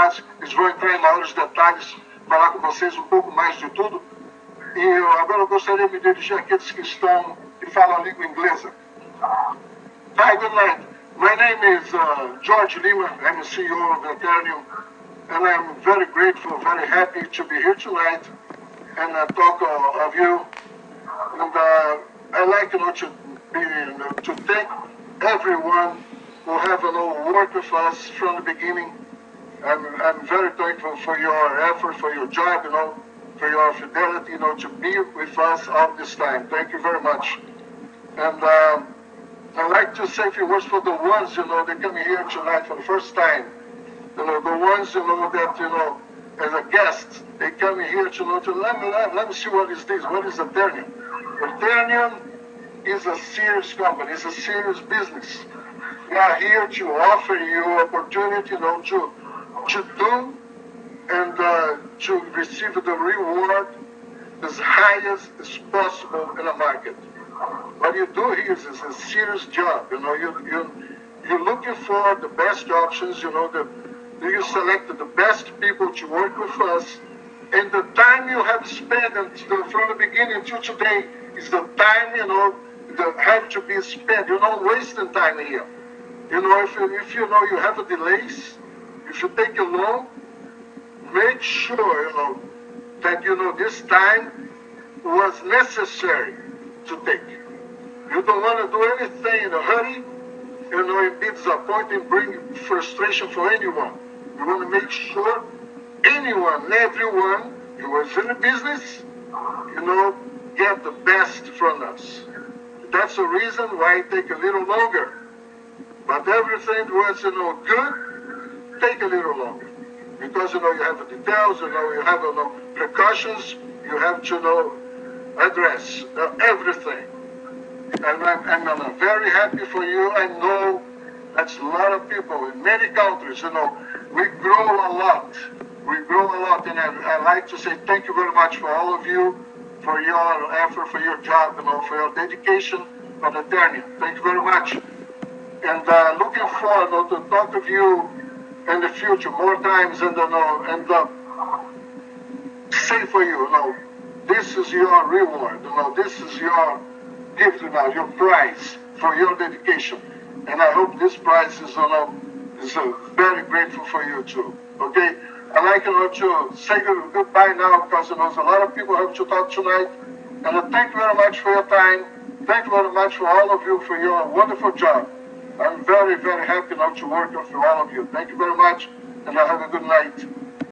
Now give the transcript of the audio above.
atividades. Eles vão entrar em maiores detalhes, falar com vocês um pouco mais de tudo. E agora eu gostaria de me dirigir àqueles que falam a língua inglesa. Hi, good night. My name is George Lima. I'm the CEO of Eternium, and I'm very grateful, very happy to be here tonight and talk of you. And I'd like to thank everyone who have worked with us from the beginning. I'm very thankful for your effort, for your job, for your fidelity, to be with us all this time. Thank you very much. And I'd like to say a few words for the ones, that come here tonight for the first time. The ones, that, as a guest, they come here to let me see what is this, what is Eternium. Eternium is a serious company, it's a serious business. We are here to offer you opportunity, to do and to receive the reward as high as possible in the market. What you do here is a serious job. You're looking for the best options. You select the best people to work with us, and the time you have spent from the beginning to today is the time that have to be spent. You're not wasting time here. If you have a delays, if you take a loan, make sure that this time was necessary to take. You don't want to do anything in a hurry, and be disappointing, bring frustration for anyone. You want to make sure anyone, everyone who is in the business, get the best from us. That's the reason why it take a little longer. But everything was, good, take a little longer. Because, you have the details, you have, precautions, you have to, address everything. And I'm very happy for you. I know that's a lot of people in many countries, we grow a lot. We grow a lot, and I'd like to say thank you very much for all of you, for your effort, for your job, for your dedication for the Eternium. Thank you very much. And looking forward to talk to you in the future more times, and say for you, this is your reward, this is your gift, your prize for your dedication. And I hope this prize is, very grateful for you too. Okay? I'd like to say goodbye now, because there's a lot of people who have to talk tonight. And thank you very much for your time. Thank you very much for all of you for your wonderful job. I'm very, very happy now to work with all of you. Thank you very much, and have a good night.